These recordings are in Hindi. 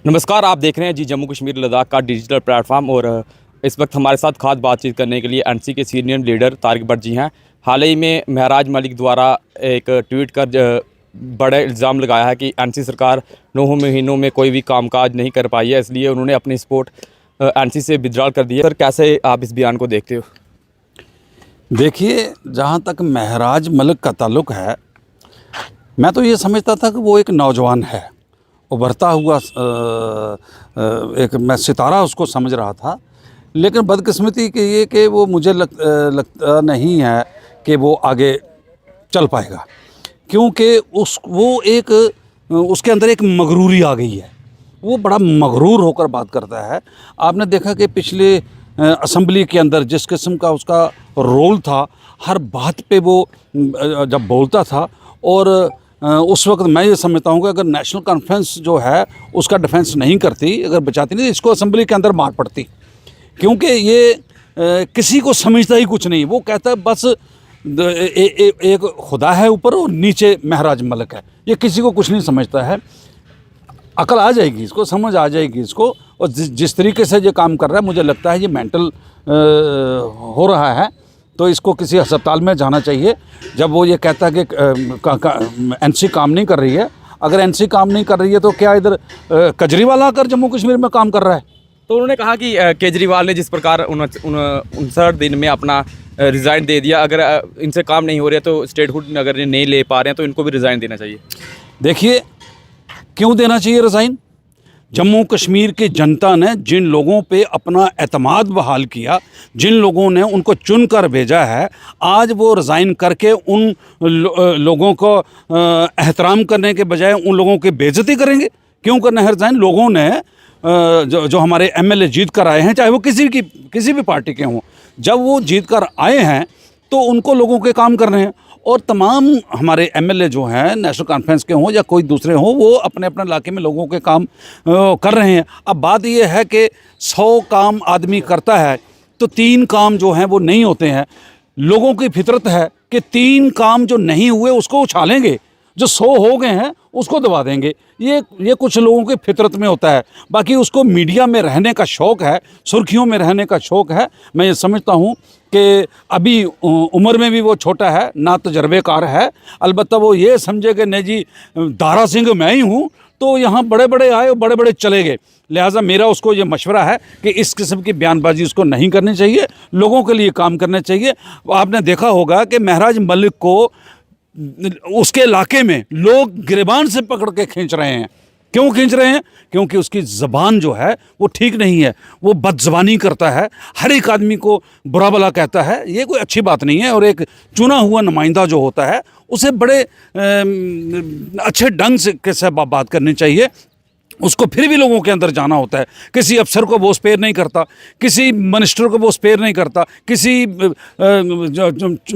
नमस्कार, आप देख रहे हैं जी जम्मू कश्मीर लद्दाख का डिजिटल प्लेटफॉर्म। और इस वक्त हमारे साथ खास बातचीत करने के लिए एनसी के सीनियर लीडर तारिक भट्ट जी हैं। हाल ही में महराज मलिक द्वारा एक ट्वीट कर बड़ा इल्ज़ाम लगाया है कि एनसी सरकार 9 महीनों में कोई भी कामकाज नहीं कर पाई है, इसलिए उन्होंने अपनी सपोर्ट एनसी से विथड्रॉल कर दी है। सर, कैसे आप इस बयान को देखते हो? देखिए, जहाँ तक महराज मलिक का ताल्लुक़ है, मैं तो ये समझता था कि वो एक नौजवान है, उभरता हुआ एक मैं सितारा उसको समझ रहा था। लेकिन बदकिस्मती कि ये कि वो मुझे लगता नहीं है कि वो आगे चल पाएगा, क्योंकि उसके अंदर एक मगरूरी आ गई है। वो बड़ा मगरूर होकर बात करता है। आपने देखा कि पिछले असेंबली के अंदर जिस किस्म का उसका रोल था, हर बात पे वो जब बोलता था, और उस वक्त मैं ये समझता हूँ कि अगर नेशनल कॉन्फ्रेंस जो है उसका डिफेंस नहीं करती, अगर बचाती नहीं, इसको असेंबली के अंदर मार पड़ती, क्योंकि ये किसी को समझता ही कुछ नहीं। वो कहता है बस एक खुदा है ऊपर और नीचे महराज मलिक है, ये किसी को कुछ नहीं समझता है। अकल आ जाएगी इसको, समझ आ जाएगी इसको, और जिस तरीके से ये काम कर रहा है, मुझे लगता है ये मेंटल हो रहा है। तो इसको किसी अस्पताल में जाना चाहिए। जब वो ये कहता है कि एनसी काम नहीं कर रही है, अगर एनसी काम नहीं कर रही है तो क्या इधर केजरीवाल आकर जम्मू कश्मीर में काम कर रहा है? तो उन्होंने कहा कि केजरीवाल ने जिस प्रकार 59 दिन में अपना रिज़ाइन दे दिया, अगर इनसे काम नहीं हो रहा तो स्टेटहुड अगर ये नहीं ले पा रहे हैं तो इनको भी रिज़ाइन देना चाहिए। देखिए, क्यों देना चाहिए रिज़ाइन? जम्मू कश्मीर की जनता ने जिन लोगों पे अपना एतमाद बहाल किया, जिन लोगों ने उनको चुन कर भेजा है, आज वो रिज़ाइन करके उन लोगों को एहतराम करने के बजाय उन लोगों की बेइज्जती करेंगे? क्यों करना है रिज़ाइन? लोगों ने जो हमारे एमएलए जीत कर आए हैं, चाहे वो किसी भी पार्टी के हों, जब वो जीत कर आए हैं तो उनको लोगों के काम करने हैं। और तमाम हमारे एमएलए जो हैं, नेशनल कॉन्फ्रेंस के हों या कोई दूसरे हों, वो अपने अपने इलाके में लोगों के काम कर रहे हैं। अब बात ये है कि 100 काम आदमी करता है तो 3 काम जो हैं वो नहीं होते हैं। लोगों की फितरत है कि 3 काम जो नहीं हुए उसको उछालेंगे, जो 100 हो गए हैं उसको दबा देंगे। ये कुछ लोगों की फितरत में होता है। बाकी उसको मीडिया में रहने का शौक़ है, सुर्खियों में रहने का शौक़ है। मैं ये समझता हूँ कि अभी उम्र में भी वो छोटा है, ना तजर्बेकार है। अलबत्ता वो ये समझे कि नहीं जी, दारा सिंह मैं ही हूँ, तो यहाँ बड़े बड़े आए और बड़े बड़े चले गए। लिहाजा मेरा उसको ये मशवरा है कि इस किस्म की बयानबाजी उसको नहीं करनी चाहिए, लोगों के लिए काम करने चाहिए। आपने देखा होगा कि महराज मलिक को उसके इलाके में लोग गिरबान से पकड़ के खींच रहे हैं। क्यों खींच रहे हैं? क्योंकि उसकी ज़बान जो है वो ठीक नहीं है, वो बदज़बानी करता है, हर एक आदमी को बुरा भला कहता है। ये कोई अच्छी बात नहीं है। और एक चुना हुआ नुमाइंदा जो होता है उसे बड़े अच्छे ढंग से बात करनी चाहिए। उसको फिर भी लोगों के अंदर जाना होता है। किसी अफसर को वो स्पेयर नहीं करता, किसी मिनिस्टर को वो स्पेयर नहीं करता, किसी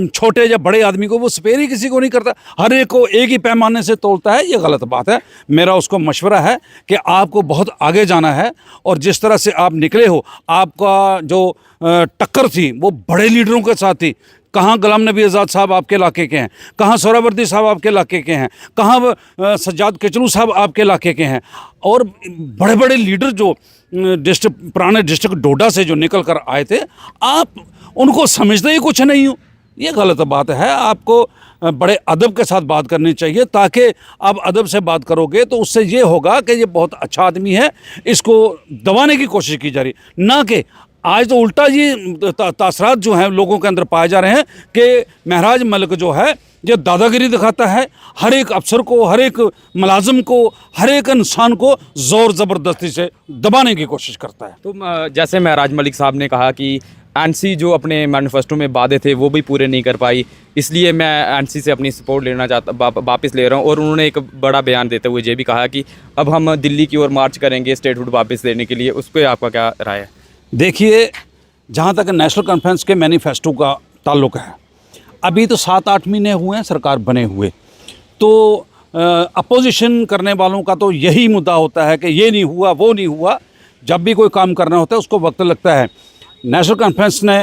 छोटे या बड़े आदमी को वो स्पेयर ही किसी को नहीं करता। हर एक को एक ही पैमाने से तोलता है। ये गलत बात है। मेरा उसको मशवरा है कि आपको बहुत आगे जाना है, और जिस तरह से आप निकले हो, आपका जो टक्कर थी वो बड़े लीडरों के साथ थी। कहाँ गुलाम नबी आज़ाद साहब आपके इलाके के हैं, कहाँ सोहरावर्दी साहब आपके इलाके के हैं, कहाँ सज्जाद किचलू साहब आपके इलाके के हैं, और बड़े बड़े लीडर जो पुराने डिस्ट्रिक्ट डोडा से जो निकल कर आए थे, आप उनको समझते ही कुछ नहीं हो। ये गलत बात है। आपको बड़े अदब के साथ बात करनी चाहिए, ताकि आप अदब से बात करोगे तो उससे ये होगा कि ये बहुत अच्छा आदमी है, इसको दबाने की कोशिश की जा रही, ना कि आज तो उल्टा ये तासरात जो हैं लोगों के अंदर पाए जा रहे हैं कि महराज मलिक जो है ये दादागिरी दिखाता है। हर एक अफसर को, हर एक मुलाजिम को, हर एक इंसान को ज़ोर ज़बरदस्ती से दबाने की कोशिश करता है। तो जैसे महराज मलिक साहब ने कहा कि एनसी जो अपने मैनिफेस्टो में वादे थे वो भी पूरे नहीं कर पाई, इसलिए मैं एनसी से अपनी सपोर्ट लेना चाहता वापस ले रहा हूँ। और उन्होंने एक बड़ा बयान देते हुए ये भी कहा कि अब हम दिल्ली की ओर मार्च करेंगे स्टेटहुड वापस लेने के लिए। उस पर आपका क्या राय है? देखिए, जहाँ तक नेशनल कॉन्फ्रेंस के मैनिफेस्टो का ताल्लुक़ है, अभी तो 7-8 महीने हुए हैं सरकार बने हुए। तो अपोजिशन करने वालों का तो यही मुद्दा होता है कि ये नहीं हुआ, वो नहीं हुआ। जब भी कोई काम करना होता है उसको वक्त लगता है। नेशनल कॉन्फ्रेंस ने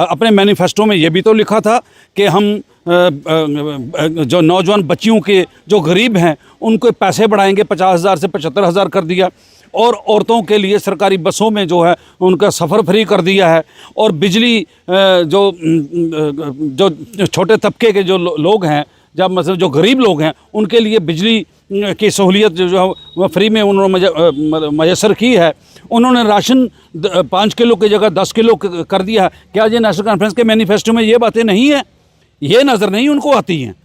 अपने मैनिफेस्टो में ये भी तो लिखा था कि हम जो नौजवान बच्चियों के जो गरीब हैं उनको पैसे बढ़ाएंगे, 50,000 से 75,000 कर दिया। और औरतों के लिए सरकारी बसों में जो है उनका सफ़र फ्री कर दिया है। और बिजली जो छोटे तबके के जो लोग हैं, जब मतलब जो गरीब लोग हैं, उनके लिए बिजली की सहूलियत जो है वो फ्री में उन्होंने मैसर की है। उन्होंने राशन 5 किलो की जगह 10 किलो कर दिया। क्या ये नेशनल कॉन्फ्रेंस के मैनिफेस्टो में ये बातें नहीं हैं? ये नज़र नहीं उनको आती हैं।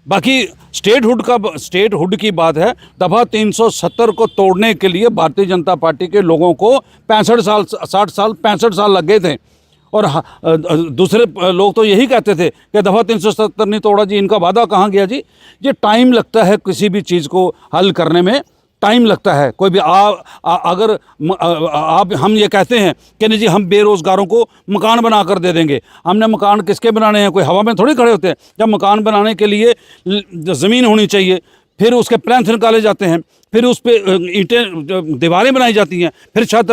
बाकी स्टेटहुड की बात है। दफ़ा 370 को तोड़ने के लिए भारतीय जनता पार्टी के लोगों को 65 साल लग गए थे। और दूसरे लोग तो यही कहते थे कि दफ़ा 370 नहीं तोड़ा जी, इनका वादा कहाँ गया जी। ये टाइम लगता है, किसी भी चीज़ को हल करने में टाइम लगता है। कोई भी अगर हम ये कहते हैं कि नहीं जी हम बेरोज़गारों को मकान बना कर दे देंगे, हमने मकान किसके बनाने हैं? कोई हवा में थोड़ी खड़े होते हैं। जब मकान बनाने के लिए ज़मीन होनी चाहिए, फिर उसके प्लान्स निकाले जाते हैं, फिर उस पर ईंटें दीवारें बनाई जाती हैं, फिर छत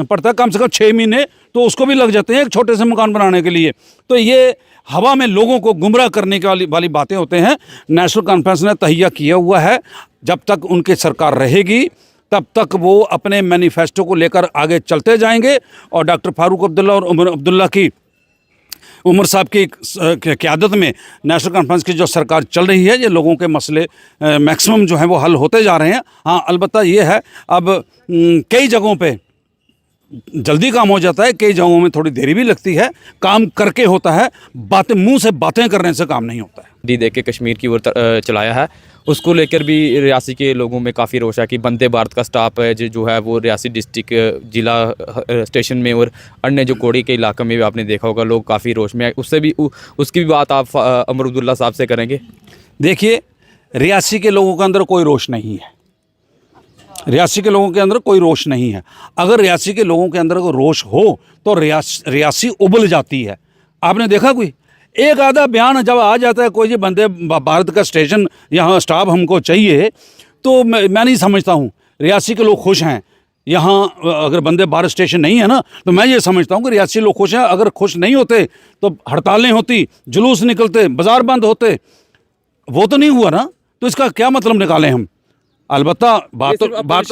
पड़ता है कम से कम 6 महीने तो उसको भी लग जाते हैं एक छोटे से मकान बनाने के लिए। तो ये हवा में लोगों को गुमराह करने वाली बातें होते हैं। नेशनल कॉन्फ्रेंस ने तहिया किया हुआ है, जब तक उनकी सरकार रहेगी तब तक वो अपने मैनिफेस्टो को लेकर आगे चलते जाएंगे। और डॉक्टर फारूक अब्दुल्ला और उमर अब्दुल्ला की उमर साहब की क़यादत में नेशनल कॉन्फ्रेंस की जो सरकार चल रही है, ये लोगों के मसले मैक्सिमम जो हैं वो हल होते जा रहे हैं। हाँ, अलबत्ता ये है अब कई जगहों पे जल्दी काम हो जाता है, कई जगहों में थोड़ी देरी भी लगती है। काम करके होता है, बातें मुंह से बातें करने से काम नहीं होता है। डी दे के कश्मीर की ओर चलाया है, उसको लेकर भी रियासी के लोगों में काफ़ी रोष है कि वंदे भारत का स्टाफ है जो है वो रियासी डिस्ट्रिक्ट जिला स्टेशन में और अन्य जो कोड़ी के इलाके में भी आपने देखा होगा लोग काफ़ी रोष में है। उससे भी उसकी भी बात आप उमर अब्दुल्ला साहब से करेंगे। देखिए, रियासी के लोगों के अंदर कोई रोष नहीं है। रियासी के लोगों के अंदर कोई रोष नहीं है। अगर रियासी के लोगों के अंदर कोई रोष हो तो रियासी उबल जाती है। आपने देखा कोई एक आधा बयान जब आ जाता है, कोई जी वंदे भारत का स्टेशन यहाँ स्टाफ हमको चाहिए, तो मैं नहीं समझता हूँ रियासी के लोग खुश हैं। यहाँ अगर वंदे भारत स्टेशन नहीं है ना, तो मैं ये समझता हूँ कि रियासी लोग खुश हैं। अगर खुश नहीं होते तो हड़तालें होती, जुलूस निकलते, बाज़ार बंद होते। वो तो नहीं हुआ ना, तो इसका क्या मतलब निकालें हम? अलबत्ता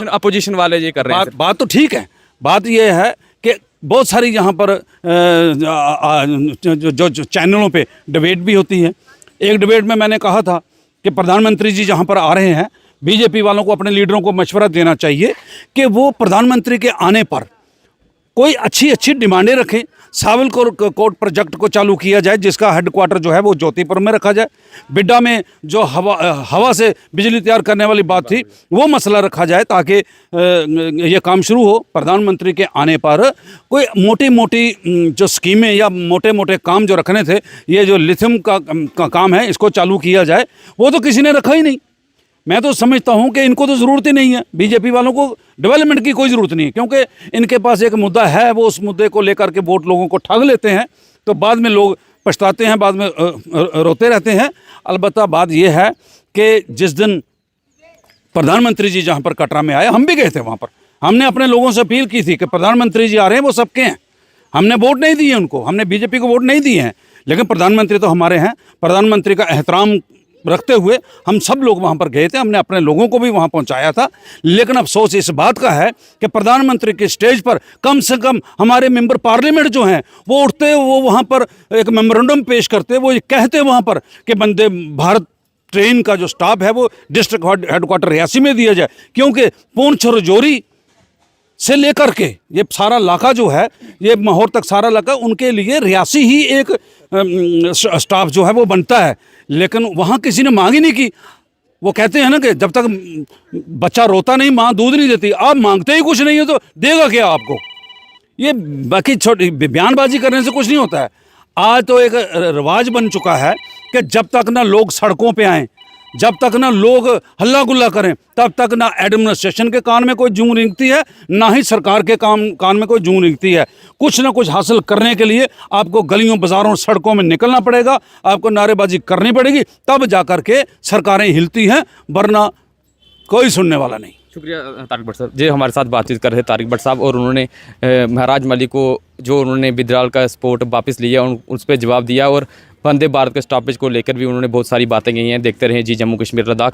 अपोजिशन वाले ये कर रहे हैं। बात तो ठीक है। बात ये है कि बहुत सारी यहाँ पर जो चैनलों पे डिबेट भी होती है। एक डिबेट में मैंने कहा था कि प्रधानमंत्री जी जहाँ पर आ रहे हैं, बीजेपी वालों को अपने लीडरों को मशवरा देना चाहिए कि वो प्रधानमंत्री के आने पर कोई अच्छी डिमांडें रखें। सावलकोट प्रोजेक्ट को चालू किया जाए, जिसका हेडक्वार्टर जो है वो जोधपुर में रखा जाए। बिड्डा में जो हवा से बिजली तैयार करने वाली बात थी, वो मसला रखा जाए ताकि ये काम शुरू हो। प्रधानमंत्री के आने पर कोई मोटी मोटी जो स्कीमें या मोटे मोटे काम जो रखने थे, ये जो लिथियम का काम है, इसको चालू किया जाए, वो तो किसी ने रखा ही नहीं। मैं तो समझता हूं कि इनको तो ज़रूरत ही नहीं है। बीजेपी वालों को डेवलपमेंट की कोई ज़रूरत नहीं है, क्योंकि इनके पास एक मुद्दा है, वो उस मुद्दे को लेकर के वोट लोगों को ठग लेते हैं, तो बाद में लोग पछताते हैं, बाद में रोते रहते हैं। अलबत्ता बात यह है कि जिस दिन प्रधानमंत्री जी जहाँ पर कटरा में आए, हम भी गए थे वहाँ पर। हमने अपने लोगों से अपील की थी कि प्रधानमंत्री जी आ रहे हैं, वो सबके हैं। हमने वोट नहीं दिए उनको, हमने बीजेपी को वोट नहीं दिए हैं, लेकिन प्रधानमंत्री तो हमारे हैं। प्रधानमंत्री का एहतराम रखते हुए हम सब लोग वहाँ पर गए थे, हमने अपने लोगों को भी वहाँ पहुँचाया था। लेकिन अफसोस इस बात का है कि प्रधानमंत्री के स्टेज पर कम से कम हमारे मेंबर पार्लियामेंट जो हैं वो उठते, वो वहाँ पर एक मेमोरेंडम पेश करते, वो ये कहते वहाँ पर कि वंदे भारत ट्रेन का जो स्टाफ है वो डिस्ट्रिक्ट हेडक्वार्टर रियासी में दिया जाए, क्योंकि पूंछ रजौरी से लेकर के ये सारा इलाका जो है, ये माहौर तक सारा इलाका, उनके लिए रियासी ही एक स्टाफ जो है वो बनता है। लेकिन वहाँ किसी ने मांग ही नहीं की। वो कहते हैं ना कि जब तक बच्चा रोता नहीं माँ दूध नहीं देती। आप मांगते ही कुछ नहीं है तो देगा क्या आपको? ये बाकी छोटी बयानबाजी करने से कुछ नहीं होता है। आज तो एक रिवाज बन चुका है कि जब तक ना लोग सड़कों पे आएँ, जब तक ना लोग हल्ला गुल्ला करें, तब तक ना एडमिनिस्ट्रेशन के कान में कोई जूं रेंगती है, ना ही सरकार के कान में कोई जूं रेंगती है। कुछ ना कुछ हासिल करने के लिए आपको गलियों बाजारों सड़कों में निकलना पड़ेगा, आपको नारेबाजी करनी पड़ेगी, तब जा कर के सरकारें हिलती हैं, वरना कोई सुनने वाला नहीं। शुक्रिया तारिक भट्ट साहब जी, हमारे साथ बातचीत कर रहे थे तारिक भट्ट साहब, और उन्होंने महराज मलिक को जो उन्होंने विड्रॉल का सपोर्ट वापस लिया उस पर जवाब दिया, और वंदे भारत के स्टॉपेज को लेकर भी उन्होंने बहुत सारी बातें कही हैं। देखते रहें जी जम्मू कश्मीर लद्दाख।